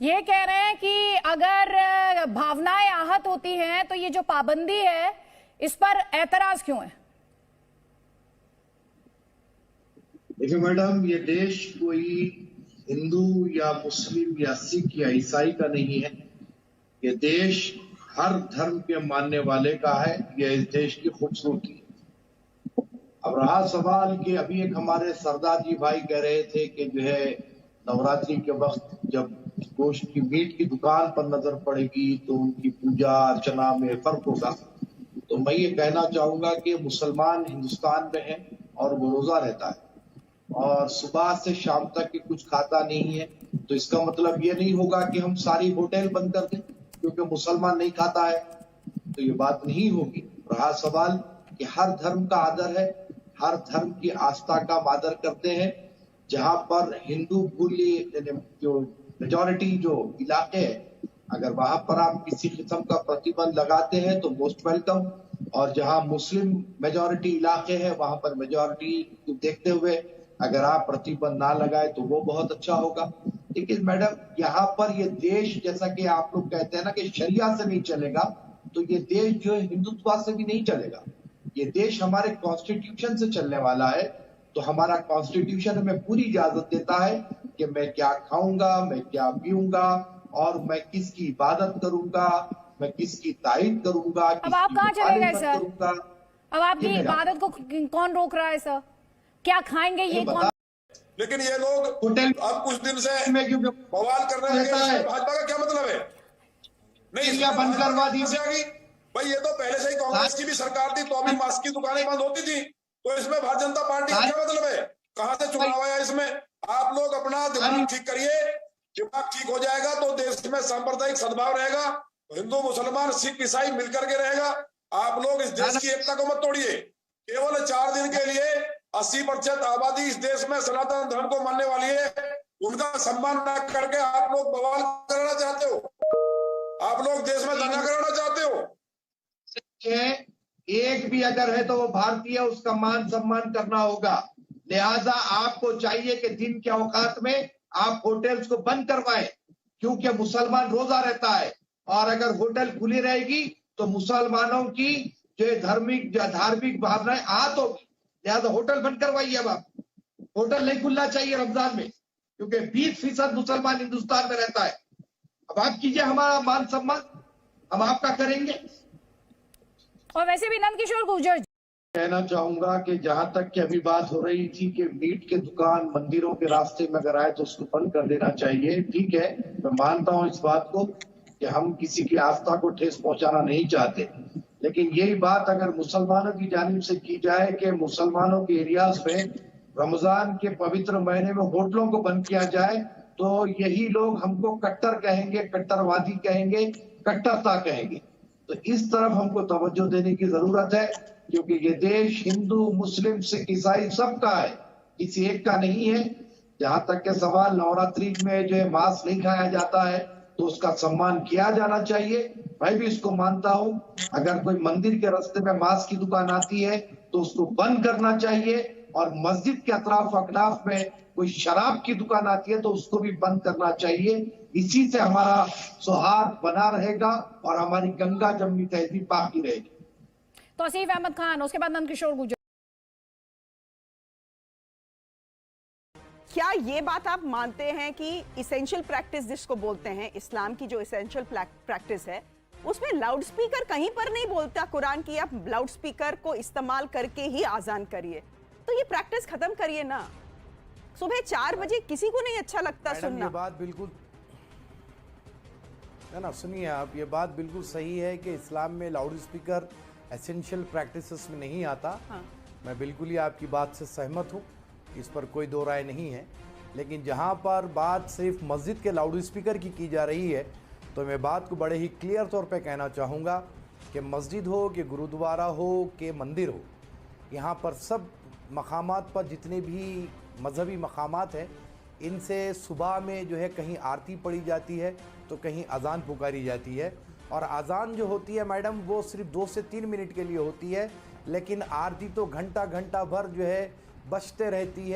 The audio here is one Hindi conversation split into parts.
ये कह रहे हैं कि अगर भावनाएं आहत होती हैं तो ये जो पाबंदी है इस पर ऐतराज क्यों है? देखिए मैडम, ये देश कोई हिंदू या मुस्लिम या सिख या ईसाई का नहीं है। ये देश हर धर्म के मानने वाले का है। यह इस देश की खूबसूरती है। अब रहा सवाल कि अभी एक हमारे सरदार जी भाई कह रहे थे कि जो है नवरात्रि के वक्त जब गोश्त की मीट की दुकान पर नजर पड़ेगी तो उनकी पूजा अर्चना में फर्क होगा। तो मैं ये कहना चाहूंगा कि मुसलमान हिंदुस्तान में है और वो रोजा रहता है और सुबह से शाम तक के कुछ खाता नहीं है, तो इसका मतलब ये नहीं होगा कि हम सारी होटल बंद कर दें क्योंकि मुसलमान नहीं खाता है। तो ये बात नहीं होगी। रहा सवाल कि हर धर्म का आदर है, हर धर्म की आस्था का हम आदर करते हैं। जहां पर हिंदू मूल्य जो मेजॉरिटी जो इलाके है, अगर वहां पर आप किसी किस्म का प्रतिबंध लगाते हैं तो मोस्ट वेलकम। और जहां मुस्लिम मेजॉरिटी इलाके हैं वहां पर मेजॉरिटी को देखते हुए अगर आप प्रतिबंध ना लगाए तो वो बहुत अच्छा होगा। लेकिन मैडम, यहाँ पर ये देश जैसा कि आप लोग कहते हैं ना कि शरिया से नहीं चलेगा, तो ये देश जो है हिंदुत्व से भी नहीं चलेगा। ये देश हमारे कॉन्स्टिट्यूशन से चलने वाला है। तो हमारा कॉन्स्टिट्यूशन हमें पूरी इजाजत देता है कि मैं क्या खाऊंगा, मैं क्या पीऊंगा और मैं किसकी इबादत करूंगा, मैं किसकी तारीफ करूंगा, अब आप कहाँ चले गए सर? करूंगा। अब आपकी इबादत को कौन रोक रहा है सर? क्या खाएंगे ये कौन? लेकिन ये लोग होटल अब कुछ दिन से क्योंकि बवाल करने लगे। है भाजपा का क्या मतलब है? नहीं, क्या बंद करवा दी आ गई भाई। ये तो पहले से ही कांग्रेस की भी सरकार थी तो अभी मास्क की दुकानें बंद होती थी, तो इसमें भारतीय जनता पार्टी का क्या मतलब है? कहां से चुनाव आया इसमें? आप लोग अपना दिमाग ठीक करिए। दिमाग ठीक हो जाएगा तो देश में सांप्रदायिक सद्भाव रहेगा, हिंदू मुसलमान सिख ईसाई मिलकर के रहेगा। आप लोग इस देश की एकता को मत तोड़िए। केवल 4 दिन के लिए 80% आबादी इस देश में सनातन धर्म को मानने वाली है, उनका सम्मान न करके आप लोग बवाल करना चाहते हो, आप लोग देश में दंगा कराना चाहते हो। एक भी अगर है तो वो भारतीय, उसका मान सम्मान करना होगा। लिहाजा आपको चाहिए कि दिन के औकात में आप होटल्स को बंद करवाएं, क्योंकि मुसलमान रोजा रहता है और अगर होटल खुली रहेगी तो मुसलमानों की जो धार्मिक भावनाएं आहत होगी। लिहाजा होटल बंद करवाइए। अब आप होटल नहीं खुलना चाहिए रमजान में, क्योंकि 20% मुसलमान हिंदुस्तान में रहता है। अब आप कीजिए हमारा मान सम्मान, हम आपका करेंगे। और वैसे भी नंद किशोर गुर्जर कहना चाहूंगा कि जहां तक की अभी बात हो रही थी कि मीट के दुकान मंदिरों के रास्ते में अगर आए तो उसको बंद कर देना चाहिए। ठीक है, मैं मानता हूं इस बात को कि हम किसी की आस्था को ठेस पहुंचाना नहीं चाहते, लेकिन यही बात अगर मुसलमानों की जानिब से की जाए कि मुसलमानों के एरियाज में रमजान के पवित्र महीने में होटलों को बंद किया जाए, तो यही लोग हमको कट्टर कहेंगे, कट्टरवादी कहेंगे, कट्टरता कहेंगे। तो इस तरफ हमको तवज्जो देने की जरूरत है, क्योंकि ये देश हिंदू मुस्लिम सिख ईसाई सबका है, किसी एक का नहीं है। जहां तक के सवाल नवरात्रि में जो है मांस नहीं खाया जाता है तो उसका सम्मान किया जाना चाहिए। मैं भी इसको मानता हूं। अगर कोई मंदिर के रास्ते में मांस की दुकान आती है तो उसको बंद करना चाहिए, और मस्जिद के अतराफ अकनाफ में कोई शराब की दुकान आती है तो उसको भी बंद करना चाहिए। इसी से हमारा सौहार्द बना रहेगा और हमारी गंगा जमनी तहजीब बाकी रहेगी। तौसीफ अहमद खान, उसके बाद नंद किशोर गुर्जर। क्या ये बात आप मानते हैं कि इसेंशियल प्रैक्टिस जिसको बोलते हैं, इस्लाम की जो इसेंशियल प्रैक्टिस है, उसमें लाउड स्पीकर कहीं पर नहीं बोलता कुरान की आप लाउड स्पीकर को इस्तेमाल करके ही आजान करिए? तो ये प्रैक्टिस खत्म करिए ना। सुबह 4 बजे किसी को नहीं अच्छा लगता सुनना। ये बात बिल्कुल है ना, सुनिए आप, ये बात बिल्कुल सही है कि इस्लाम में लाउड स्पीकर एसेंशियल प्रैक्टिसेस में नहीं आता। हाँ। मैं बिल्कुल ही आपकी बात से सहमत हूँ, इस पर कोई दो राय नहीं है। लेकिन जहाँ पर बात सिर्फ मस्जिद के लाउड स्पीकर की जा रही है, तो मैं बात को बड़े ही क्लियर तौर पे कहना चाहूँगा कि मस्जिद हो कि गुरुद्वारा हो कि मंदिर हो, यहाँ पर सब मकामात पर जितने भी मजहबी मकामात हैं, इनसे सुबह में जो है कहीं आरती पढ़ी जाती है तो कहीं अजान पुकारी जाती है। और अजान जो होती है मैडम, वो सिर्फ 2 से 3 मिनट के लिए होती है, लेकिन आरती तो घंटा घंटा भर जो है बचते रहती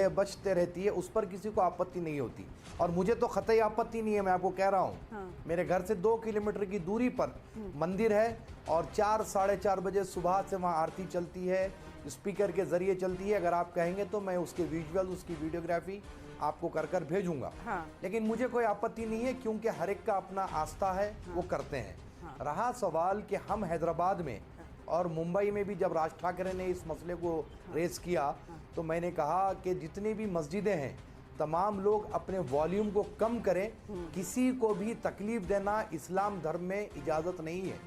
है, उस पर किसी को आपत्ति नहीं होती। और मुझे तो कतई आपत्ति नहीं है, मैं आपको कह रहा हूँ। हाँ। मेरे घर से 2 किलोमीटर की दूरी पर मंदिर है और 4 साढ़े 4 बजे सुबह से वहाँ आरती चलती है, स्पीकर के जरिए चलती है। अगर आप कहेंगे तो मैं उसके विजुअल, उसकी वीडियोग्राफी आपको कर भेजूंगा। हाँ। लेकिन मुझे कोई आपत्ति नहीं है, क्योंकि हर एक का अपना आस्था है, वो करते हैं। रहा सवाल कि हम हैदराबाद में और मुंबई में भी जब राज ठाकरे ने इस मसले को रेस किया, तो मैंने कहा कि जितनी भी मस्जिदें हैं तमाम लोग अपने वॉल्यूम को कम करें। किसी को भी तकलीफ देना इस्लाम धर्म में इजाज़त नहीं है।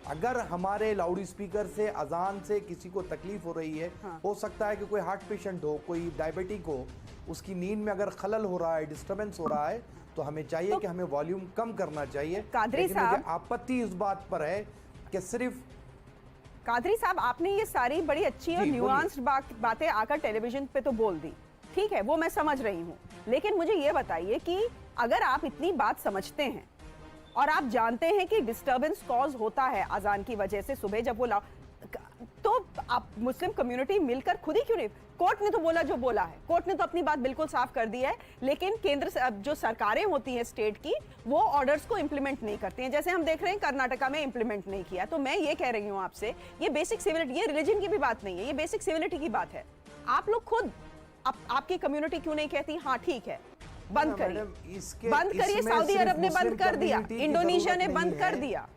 अगर हमारे लाउड स्पीकर से, अजान से किसी को तकलीफ हो रही है, हो सकता है कि कोई हार्ट पेशेंट हो, कोई डायबिटिक हो, उसकी नींद में अगर खलल हो रहा है, डिस्टर्बेंस हो रहा है, तो हमें चाहिए कि हमें वॉल्यूम कम करना चाहिए। कादरी लेकिन साहब, मुझे आपत्ति इस बात पर है कि सिर्फ कादरी साहब, आपने ये सारी बड़ी अच्छी और जी, न्यूआंस्ड बातें आकर टेलीविजन पे तो बोल दी, ठीक है, वो मैं समझ रही हूँ। लेकिन मुझे ये बताइए कि अगर आप इतनी बात समझते हैं और आप जानते हैं कि डिस्टर्बेंस कॉज होता है अजान की वजह से सुबह जब वो तो आप मुस्लिम कम्युनिटी मिलकर खुद ही क्यों नहीं, कोर्ट ने तो बोला जो बोला है, कोर्ट ने तो अपनी बात बिल्कुल साफ कर दी है, लेकिन केंद्र से जो सरकारें होती हैं स्टेट की, वो ऑर्डर्स को इंप्लीमेंट नहीं करती हैं। जैसे हम देख रहे हैं कर्नाटका में इंप्लीमेंट नहीं किया। तो मैं ये कह रही हूँ आपसे, ये बेसिक सिविलिटी, ये रिलीजन की भी बात नहीं है, ये बेसिक सिविलिटी की बात है। आप लोग खुद आपकी कम्युनिटी क्यों नहीं कहती हाँ ठीक है बंद करिए, बंद करिए। सऊदी अरब ने बंद कर दिया, इंडोनेशिया ने बंद कर दिया,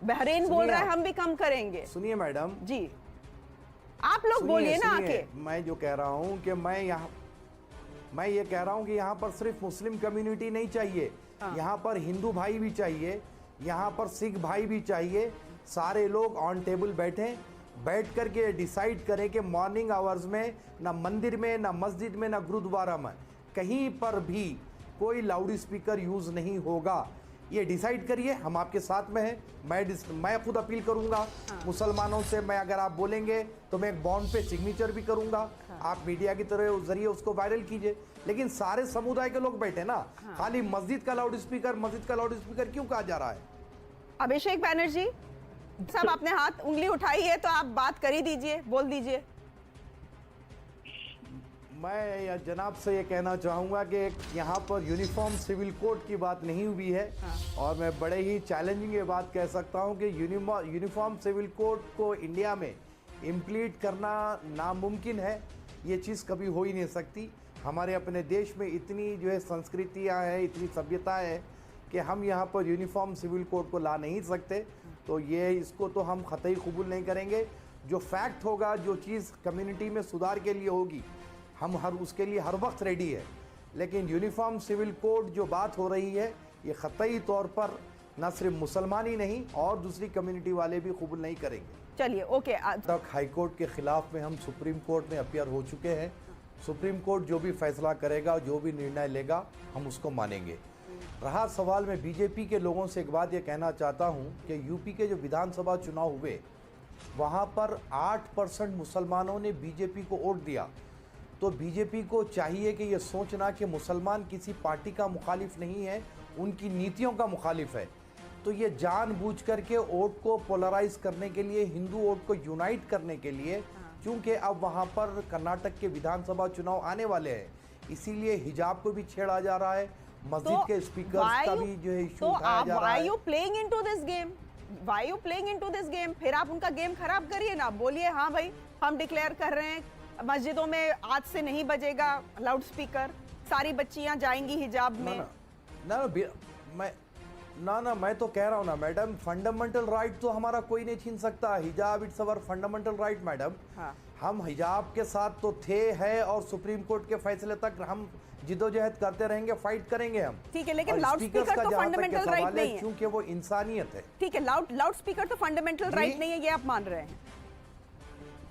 बहरीन बोल रहा है हम भी कम करेंगे। सुनिए मैडम जी, आप लोग बोलिए ना आके। मैं जो कह रहा हूँ कि मैं ये कह रहा हूँ कि यहाँ पर सिर्फ मुस्लिम कम्युनिटी नहीं चाहिए, यहाँ पर हिंदू भाई भी चाहिए, यहाँ पर सिख भाई भी चाहिए। सारे लोग ऑन टेबल बैठ करके डिसाइड करें कि मॉर्निंग आवर्स में ना मंदिर में, ना मस्जिद में, ना गुरुद्वारा में, कहीं पर भी कोई लाउड स्पीकर यूज नहीं होगा। ये डिसाइड करिए, हम आपके साथ में हैं। मैं खुद अपील करूंगा मुसलमानों से। मैं अगर आप बोलेंगे तो मैं एक बॉन्ड पे सिग्नेचर भी करूंगा। आप मीडिया की तरह जरिए उसको वायरल कीजिए। लेकिन सारे समुदाय के लोग बैठे ना, खाली मस्जिद का लाउड स्पीकर क्यों कहा जा रहा है? अभिषेक बैनर्जी साहब, आपने हाथ उंगली उठाई है तो आप बात कर ही दीजिए, बोल दीजिए। मैं जनाब से ये कहना चाहूँगा कि यहाँ पर यूनिफॉर्म सिविल कोड की बात नहीं हुई है। और मैं बड़े ही चैलेंजिंग ये बात कह सकता हूँ कि यूनिफॉर्म सिविल कोड को इंडिया में इम्प्लीट करना नामुमकिन है। ये चीज़ कभी हो ही नहीं सकती। हमारे अपने देश में इतनी जो है संस्कृतियाँ हैं, इतनी सभ्यता है कि हम यहाँ पर यूनिफॉर्म सिविल कोड को ला नहीं सकते। तो ये इसको तो हम ख़तई कबूल नहीं करेंगे। जो फैक्ट होगा, जो चीज़ कम्युनिटी में सुधार के लिए होगी, हम उसके लिए हर वक्त रेडी है। लेकिन यूनिफॉर्म सिविल कोड जो बात हो रही है, ये ख़तई तौर पर न सिर्फ मुसलमान ही नहीं और दूसरी कम्युनिटी वाले भी कबूल नहीं करेंगे। चलिए, ओके। तक हाई कोर्ट के ख़िलाफ़ में हम सुप्रीम कोर्ट में अपीयर हो चुके हैं। सुप्रीम कोर्ट जो भी फैसला करेगा, जो भी निर्णय लेगा, हम उसको मानेंगे। रहा सवाल, मैं बीजेपी के लोगों से एक बात ये कहना चाहता हूँ कि यूपी के जो विधानसभा चुनाव हुए, वहाँ पर 8% मुसलमानों ने बीजेपी को वोट दिया। तो बीजेपी को चाहिए कि ये सोचना कि मुसलमान किसी पार्टी का मुखालिफ नहीं है, उनकी नीतियों का मुखालिफ है। तो ये जानबूझ करके वोट को पोलराइज करने के लिए, हिंदू वोट को यूनाइट करने के लिए, क्योंकि अब वहाँ पर कर्नाटक के विधानसभा चुनाव आने वाले हैं, इसीलिए हिजाब को भी छेड़ा जा रहा है, मस्जिद के स्पीकर्स का भी जो है इशू उठाया जा रहा है। Why you playing into this game? Why you playing into this game? फिर आप उनका गेम खराब करिए ना, बोलिए हाँ भाई हम डिक्लेयर कर रहे हैं मस्जिदों में आज से नहीं बजेगा लाउड स्पीकर, सारी बच्चियां जाएंगी हिजाब में। मैं तो कह रहा हूँ ना मैडम, फंडामेंटल राइट तो हमारा कोई नहीं छीन सकता। हिजाब it's our fundamental right madam. हम हिजाब के साथ तो थे, है, और सुप्रीम कोर्ट के फैसले तक हम जिद्दोजहद करते रहेंगे, फाइट करेंगे हम। ठीक है, लेकिन लाउड स्पीकर तो फंडामेंटल राइट नहीं है, क्योंकि वो इंसानियत है। ठीक है, लाउड स्पीकर तो फंडामेंटल राइट नहीं है, ये आप मान रहे हैं।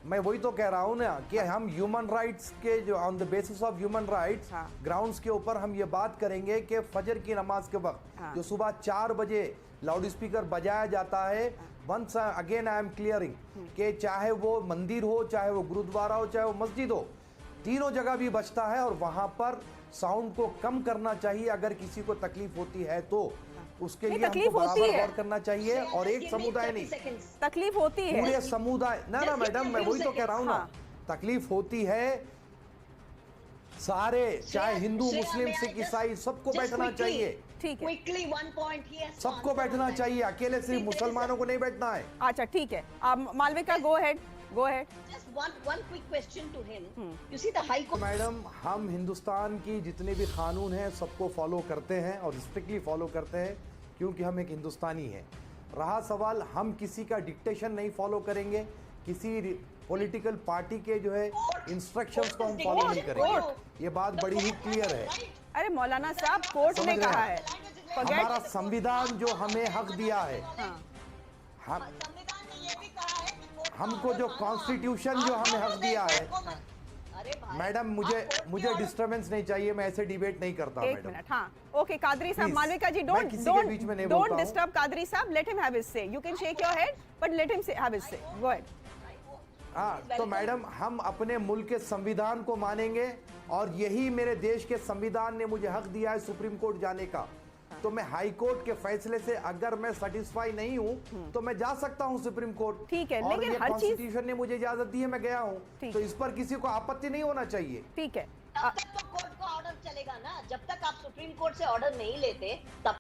मैं वही तो कह रहा हूँ ना कि हम ह्यूमन राइट्स के जो on the basis of human rights grounds के ऊपर हम ये बात करेंगे कि फजर की नमाज के वक्त जो सुबह 4 बजे लाउड स्पीकर बजाया जाता है, once again I am clearing कि चाहे वो मंदिर हो, चाहे वो गुरुद्वारा हो, चाहे वो मस्जिद हो, तीनों जगह भी बजता है। और वहाँ पर साउंड को कम करना चाहिए। अगर किसी को तकलीफ होती है तो उसके लिए हमको बराबर गौर करना चाहिए। और एक समुदाय नहीं, तकलीफ होती है पूरे समुदाय ना मैडम, मैं वही तो कह रहा हूँ ना, तकलीफ होती है सारे, चाहे हिंदू, मुस्लिम, सिख, ईसाई, सबको बैठना चाहिए। ठीक है, क्विकली वन पॉइंट ही सबको बैठना चाहिए, अकेले सिर्फ मुसलमानों को नहीं बैठना है। अच्छा ठीक है, आप मालविका गो head, go head. Just one quick question to him. You see the High Court. Madam, हम हिंदुस्तान की जितने भी कानून हैं सबको फॉलो करते हैं और स्ट्रिक्टली फॉलो करते हैं, क्योंकि हम एक हिंदुस्तानी हैं। रहा सवाल, हम किसी का डिक्टेशन नहीं फॉलो करेंगे, किसी पॉलिटिकल पार्टी के जो है इंस्ट्रक्शंस को हम फॉलो नहीं करेंगे। ये बात बड़ी ही क्लियर है। अरे मौलाना साहब, कोर्ट ने समझ रहे कहा हैं? है, हमारा संविधान जो हमें हक दिया है, हम संविधान ने ये भी कहा है कि कोर्ट हमको जो कॉन्स्टिट्यूशन जो हमें हक दिया है। अरे भाई, मैडम, मुझे डिस्टर्बेंस नहीं चाहिए, मैं ऐसे डिबेट नहीं करता। एक मैडम, मिनट, हाँ ओके कादरी साहब, Please, मालविका जी, मैं किसी के बीच में नहीं बोलता डोंट हूं। डिस्टर्ब कादरी साहब, लेट हिम हैव हिज से। You can shake your head but let him have his से, गो अहेड। हाँ, तो मैडम, हम अपने मुल्क के संविधान को मानेंगे और यही मेरे देश के संविधान ने मुझे हक दिया है सुप्रीम कोर्ट जाने का। तो मैं हाई कोर्ट के फैसले से अगर मैं सेटिस्फाई नहीं हूँ तो मैं जा सकता हूँ सुप्रीम कोर्ट। ठीक है, और लेकिन ये हर चीज- कॉन्स्टिट्यूशन ने मुझे इजाजत दी है, मैं गया हूँ, ठीक तो है। इस पर किसी को आपत्ति नहीं होना चाहिए। ठीक है, तब तक तो कोर्ट का ऑर्डर चलेगा ना, जब तक आप सुप्रीम कोर्ट से ऑर्डर नहीं लेते तब